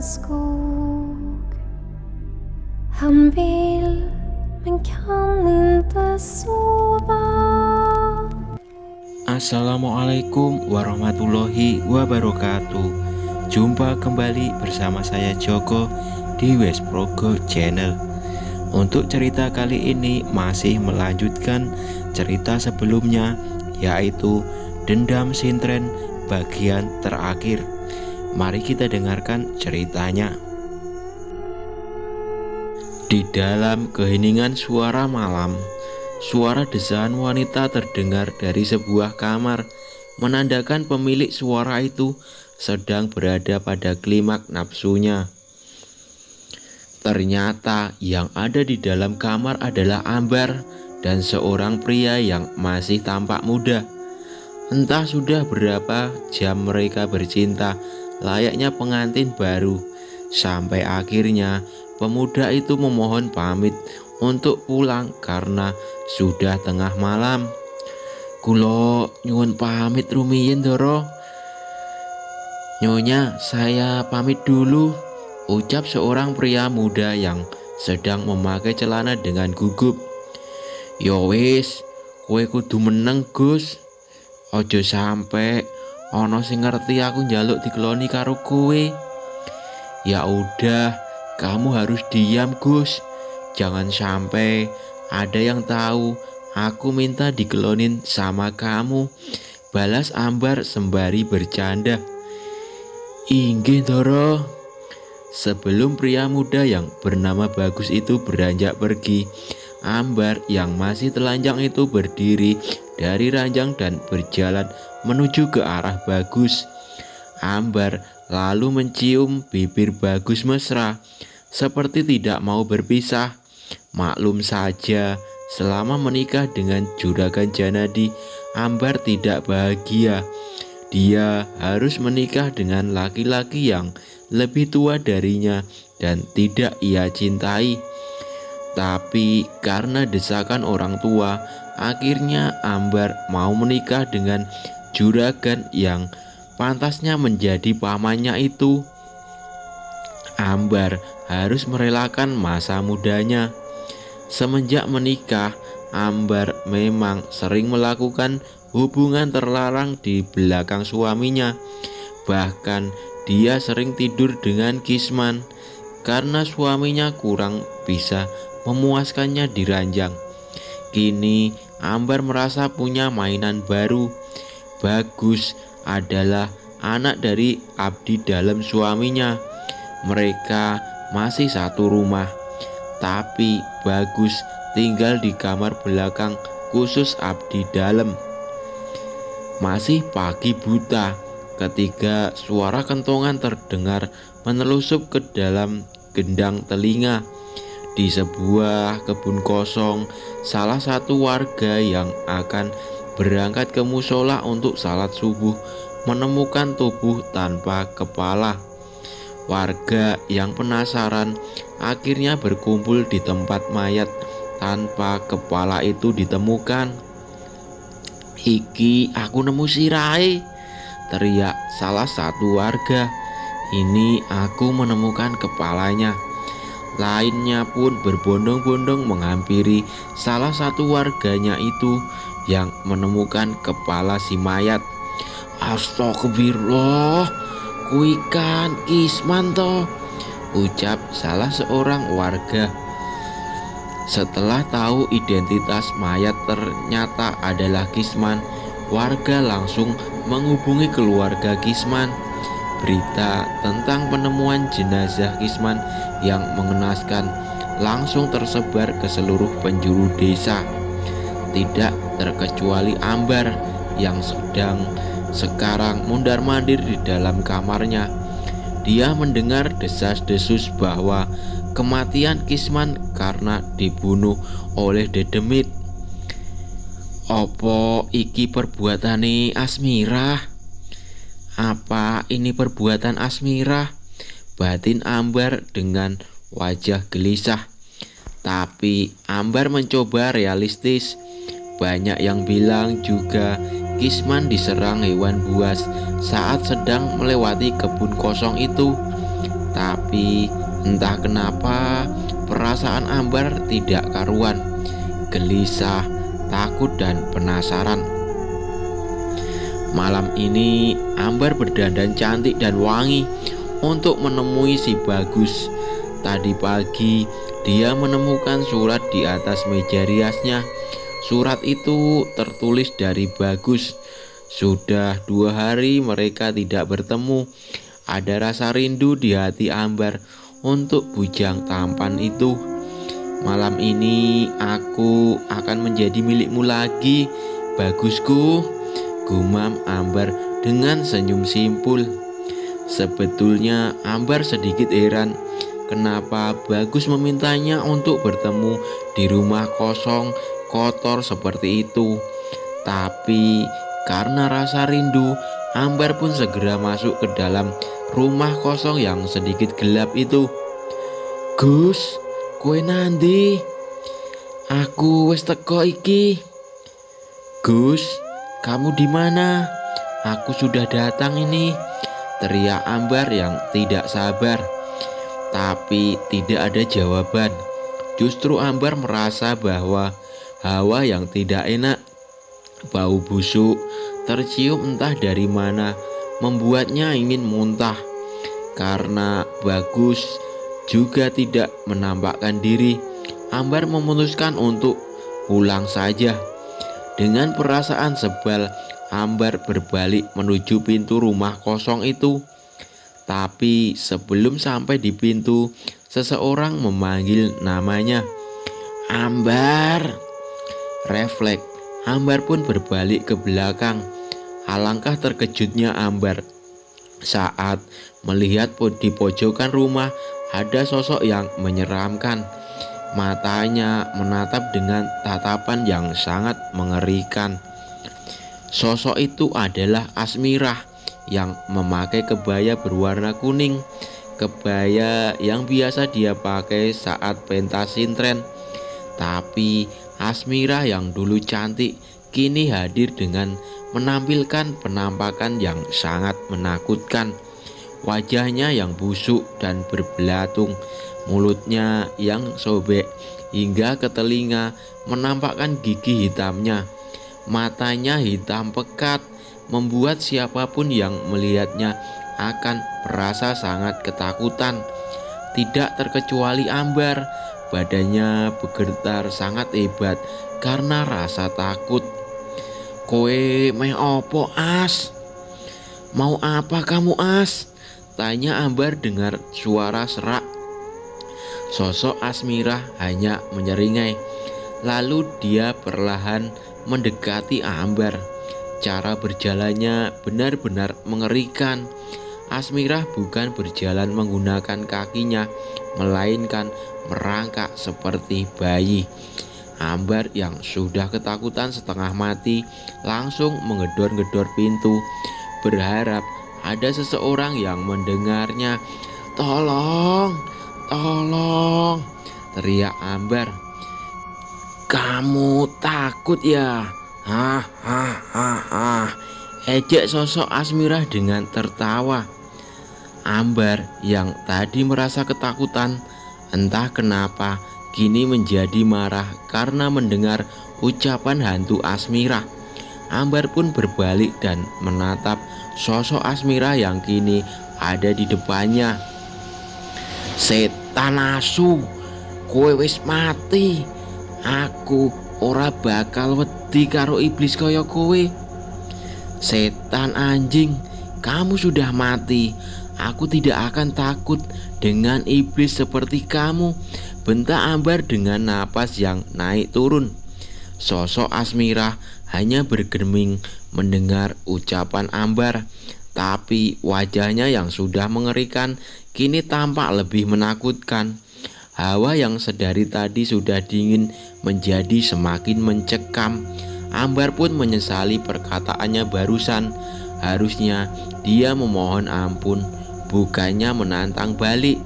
skog. Han vill men kan inte sova. Assalamualaikum warahmatullahi wabarakatuh. Jumpa kembali bersama saya Joko di Wesprogo Channel. Untuk cerita kali ini masih melanjutkan cerita sebelumnya, yaitu Dendam Sintren bagian terakhir. Mari kita dengarkan ceritanya. Di dalam keheningan suara malam, suara desahan wanita terdengar dari sebuah kamar, menandakan pemilik suara itu sedang berada pada klimaks nafsunya. Ternyata yang ada di dalam kamar adalah Ambar dan seorang pria yang masih tampak muda. Entah sudah berapa jam mereka bercinta layaknya pengantin baru, sampai akhirnya pemuda itu memohon pamit untuk pulang karena sudah tengah malam. "Kulo nyuwun pamit rumiyin Doro." "Nyonya, saya pamit dulu," ucap seorang pria muda yang sedang memakai celana dengan gugup. "Yo wis, kowe kudu meneng Gus. Ojo sampe ana sing ngerti aku njaluk dikeloni karo kowe." "Ya udah, kamu harus diam Gus. Jangan sampai ada yang tahu aku minta dikelonin sama kamu," balas Ambar sembari bercanda. "Inggih Doro." Sebelum pria muda yang bernama Bagus itu beranjak pergi, Ambar yang masih telanjang itu berdiri dari ranjang dan berjalan menuju ke arah Bagus. Ambar lalu mencium bibir Bagus mesra, seperti tidak mau berpisah. Maklum saja, selama menikah dengan juragan Janadi, Ambar tidak bahagia. Dia harus menikah dengan laki-laki yang lebih tua darinya dan tidak ia cintai. Tapi karena desakan orang tua, akhirnya Ambar mau menikah dengan juragan yang pantasnya menjadi pamannya itu. Ambar harus merelakan masa mudanya. Semenjak menikah, Ambar memang sering melakukan hubungan terlarang di belakang suaminya. Bahkan dia sering tidur dengan Kisman karena suaminya kurang bisa memuaskannya di ranjang. Kini Ambar merasa punya mainan baru. Bagus adalah anak dari abdi dalam suaminya. Mereka masih satu rumah, tapi Bagus tinggal di kamar belakang khusus abdi dalam. Masih pagi buta ketika suara kentongan terdengar menelusup ke dalam gendang telinga. Di sebuah kebun kosong, salah satu warga yang akan berangkat ke musola untuk salat subuh menemukan tubuh tanpa kepala. Warga yang penasaran akhirnya berkumpul di tempat mayat tanpa kepala itu ditemukan. "Iki aku nemu sirahe," teriak salah satu warga. "Ini aku menemukan kepalanya." Lainnya pun berbondong-bondong menghampiri salah satu warganya itu yang menemukan kepala si mayat. "Astagfirullah, kui kan Kisman toh," ucap salah seorang warga. Setelah tahu identitas mayat ternyata adalah Kisman, warga langsung menghubungi keluarga Kisman. Berita tentang penemuan jenazah Kisman yang mengenaskan langsung tersebar ke seluruh penjuru desa, tidak terkecuali Ambar yang sekarang mondar-mandir di dalam kamarnya. Dia mendengar desas-desus bahwa kematian Kisman karena dibunuh oleh Dedemit. "Opo iki perbuatane Asmirah? Apa ini perbuatan Asmirah?" batin Ambar dengan wajah gelisah. Tapi Ambar mencoba realistis. Banyak yang bilang juga Kisman diserang hewan buas saat sedang melewati kebun kosong itu. Tapi entah kenapa perasaan Ambar tidak karuan, gelisah, takut dan penasaran. Malam ini Ambar berdandan cantik dan wangi untuk menemui si Bagus. Tadi pagi dia menemukan surat di atas meja riasnya. Surat itu tertulis dari Bagus. Sudah 2 hari mereka tidak bertemu. Ada rasa rindu di hati Ambar untuk bujang tampan itu. Malam ini aku akan menjadi milikmu lagi, Bagusku, gumam Ambar dengan senyum simpul. Sebetulnya Ambar sedikit heran kenapa Bagus memintanya untuk bertemu di rumah kosong kotor seperti itu. Tapi karena rasa rindu, Ambar pun segera masuk ke dalam rumah kosong yang sedikit gelap itu. Gus, kowe nandi? Aku wis teko iki. Gus, kamu di mana? Aku sudah datang ini, teriak Ambar yang tidak sabar. Tapi tidak ada jawaban. Justru Ambar merasa bahwa hawa yang tidak enak, bau busuk tercium entah dari mana, membuatnya ingin muntah. Karena Bagus juga tidak menampakkan diri, Ambar memutuskan untuk pulang saja. Dengan perasaan sebal, Ambar berbalik menuju pintu rumah kosong itu. Tapi sebelum sampai di pintu, seseorang memanggil namanya. Ambar. Refleks, Ambar pun berbalik ke belakang. Alangkah terkejutnya Ambar saat melihat di pojokan rumah ada sosok yang menyeramkan. Matanya menatap dengan tatapan yang sangat mengerikan. Sosok itu adalah Asmirah yang memakai kebaya berwarna kuning, kebaya yang biasa dia pakai saat pentas sintren. Tapi Asmirah yang dulu cantik kini hadir dengan menampilkan penampakan yang sangat menakutkan. Wajahnya yang busuk dan berbelatung, mulutnya yang sobek hingga ke telinga menampakkan gigi hitamnya. Matanya hitam pekat, membuat siapapun yang melihatnya akan merasa sangat ketakutan. Tidak terkecuali Ambar, badannya bergetar sangat hebat karena rasa takut. Kowe meh opo As? Mau apa kamu As? Tanya Ambar dengar suara serak. Sosok Asmirah hanya menyeringai. Lalu dia perlahan mendekati Ambar. Cara berjalannya benar-benar mengerikan. Asmirah bukan berjalan menggunakan kakinya, melainkan merangkak seperti bayi. Ambar yang sudah ketakutan setengah mati langsung menggedor-gedor pintu, berharap ada seseorang yang mendengarnya. Tolong, tolong, teriak Ambar. Kamu takut ya? Hah, ejek sosok Asmirah dengan tertawa. Ambar yang tadi merasa ketakutan, entah kenapa kini menjadi marah karena mendengar ucapan hantu Asmirah. Ambar pun berbalik dan menatap sosok Asmirah yang kini ada di depannya. Setan asu, kowe wis mati. Aku ora bakal wedi karo iblis kaya kowe. Setan anjing, kamu sudah mati. Aku tidak akan takut dengan iblis seperti kamu, bentak Ambar dengan napas yang naik turun. Sosok Asmirah hanya bergeming mendengar ucapan Ambar, tapi wajahnya yang sudah mengerikan kini tampak lebih menakutkan. Hawa yang sedari tadi sudah dingin menjadi semakin mencekam. Ambar pun menyesali perkataannya barusan. Harusnya dia memohon ampun, bukannya menantang balik.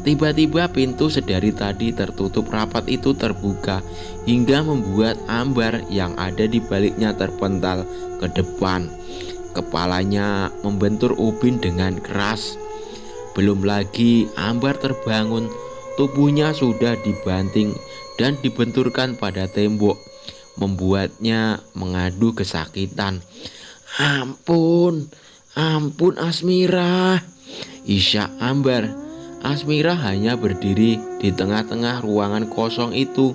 Tiba-tiba pintu sedari tadi tertutup rapat itu terbuka hingga membuat Ambar yang ada di baliknya terpental ke depan. Kepalanya membentur ubin dengan keras. Belum lagi Ambar terbangun, tubuhnya sudah dibanting dan dibenturkan pada tembok, membuatnya mengadu kesakitan. Ampun, ampun Asmira, isyak Ambar. Asmira hanya berdiri di tengah-tengah ruangan kosong itu,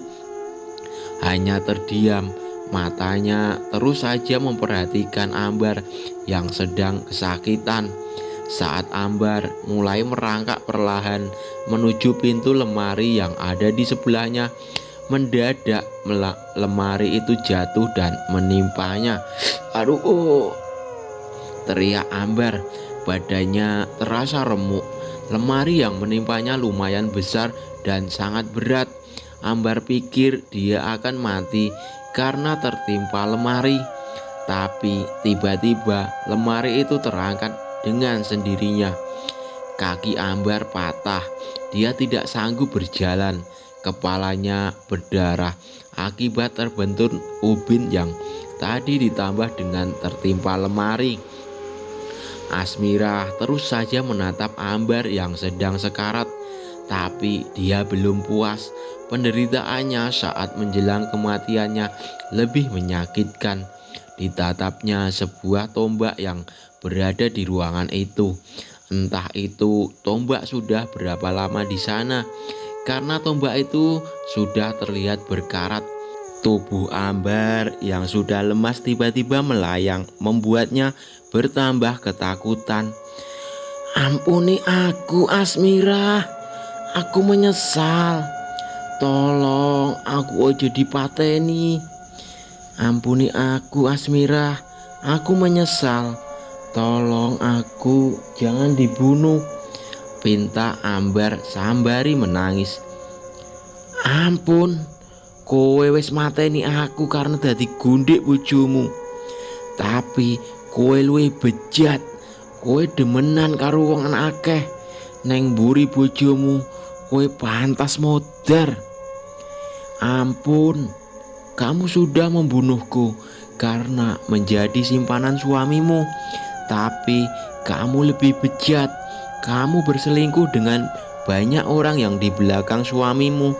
hanya terdiam. Matanya terus saja memperhatikan Ambar yang sedang kesakitan. Saat Ambar mulai merangkak perlahan menuju pintu lemari yang ada di sebelahnya, mendadak lemari itu jatuh dan menimpanya. Aduh, teriak Ambar. Badannya terasa remuk. Lemari yang menimpanya lumayan besar dan sangat berat. Ambar pikir dia akan mati karena tertimpa lemari. Tapi tiba-tiba lemari itu terangkat dengan sendirinya. Kaki Ambar patah. Dia tidak sanggup berjalan. Kepalanya berdarah akibat terbentur ubin yang tadi ditambah dengan tertimpa lemari. Asmira terus saja menatap Ambar yang sedang sekarat, tapi dia belum puas. Penderitaannya saat menjelang kematiannya lebih menyakitkan. Ditatapnya sebuah tombak yang berada di ruangan itu. Entah itu tombak sudah berapa lama di sana, karena tombak itu sudah terlihat berkarat. Tubuh Ambar yang sudah lemas tiba-tiba melayang, membuatnya bertambah ketakutan. Ampuni aku Asmira, aku menyesal. Tolong aku aja dipateni. Ampuni aku Asmira, aku menyesal. Tolong aku, jangan dibunuh, pinta Ambar sambari menangis. Ampun, kowe wis mateni aku karena dadi gundik bojomu. Tapi kowe luwih bejat. Kowe demenan karo wong akeh. Neng mburi bojomu, kowe pantas modar. Ampun, kamu sudah membunuhku karena menjadi simpanan suamimu. Tapi kamu lebih bejat. Kamu berselingkuh dengan banyak orang yang di belakang suamimu.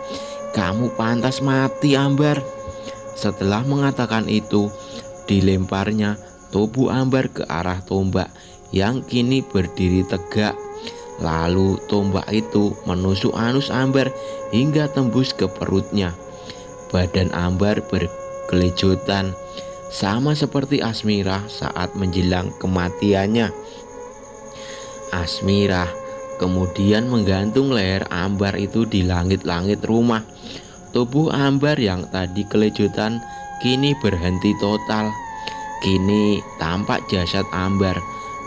Kamu pantas mati Ambar. Setelah mengatakan itu, dilemparnya tubuh Ambar ke arah tombak yang kini berdiri tegak. Lalu tombak itu menusuk anus Ambar hingga tembus ke perutnya. Badan Ambar berkelejutan, sama seperti Asmira saat menjelang kematiannya. Asmira kemudian menggantung leher Ambar itu di langit-langit rumah. Tubuh Ambar yang tadi kelejutan kini berhenti total. Kini tampak jasad Ambar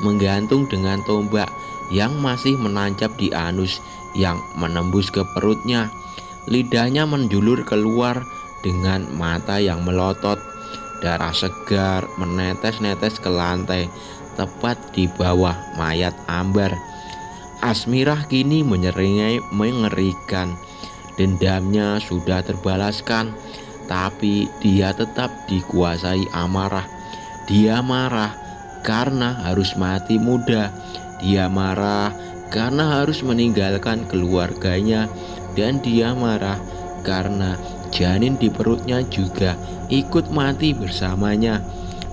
menggantung dengan tombak yang masih menancap di anus yang menembus ke perutnya. Lidahnya menjulur keluar dengan mata yang melotot. Darah segar menetes-netes ke lantai tepat di bawah mayat Ambar. Asmira kini menyeringai mengerikan. Dendamnya sudah terbalaskan, tapi dia tetap dikuasai amarah. Dia marah karena harus mati muda. Dia marah karena harus meninggalkan keluarganya. Dan dia marah karena janin di perutnya juga ikut mati bersamanya.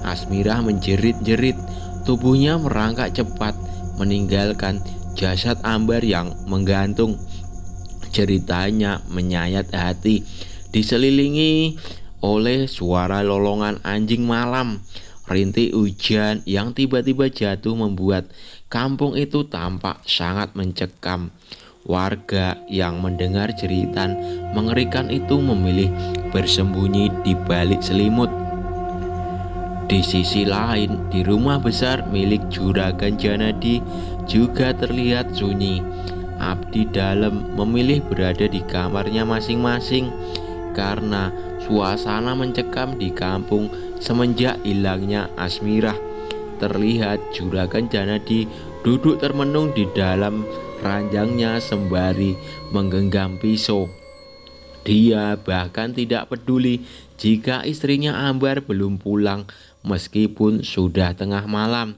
Asmira menjerit-jerit. Tubuhnya merangkak cepat meninggalkan jasad Ambar yang menggantung. Ceritanya menyayat hati, diselilingi oleh suara lolongan anjing malam. Rintik hujan yang tiba-tiba jatuh membuat kampung itu tampak sangat mencekam. Warga yang mendengar jeritan mengerikan itu memilih bersembunyi di balik selimut. Di sisi lain, di rumah besar milik Juragan Janadi juga terlihat sunyi. Abdi Dalem memilih berada di kamarnya masing-masing karena suasana mencekam di kampung semenjak hilangnya Asmira. Terlihat Juragan Janadi duduk termenung di dalam ranjangnya sembari menggenggam pisau. Dia bahkan tidak peduli jika istrinya Ambar belum pulang meskipun sudah tengah malam.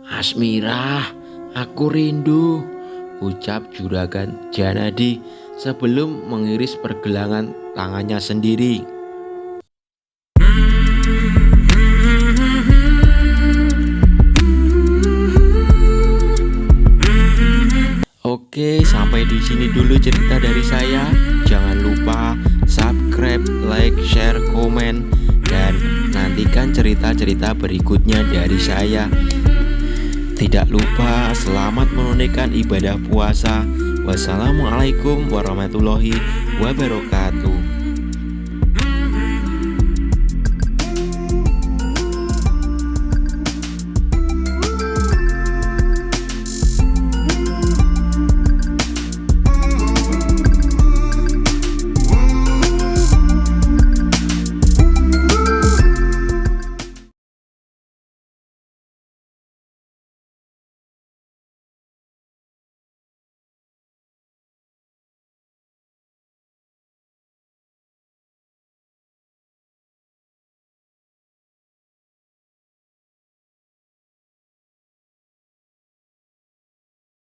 Asmira, aku rindu. ucap Juragan Janadi sebelum mengiris pergelangan tangannya sendiri. Oke, sampai di sini dulu cerita dari saya. Jangan lupa subscribe, like, share, komen, dan nantikan cerita-cerita berikutnya dari saya. Tidak lupa selamat menunaikan ibadah puasa. Wassalamualaikum warahmatullahi wabarakatuh.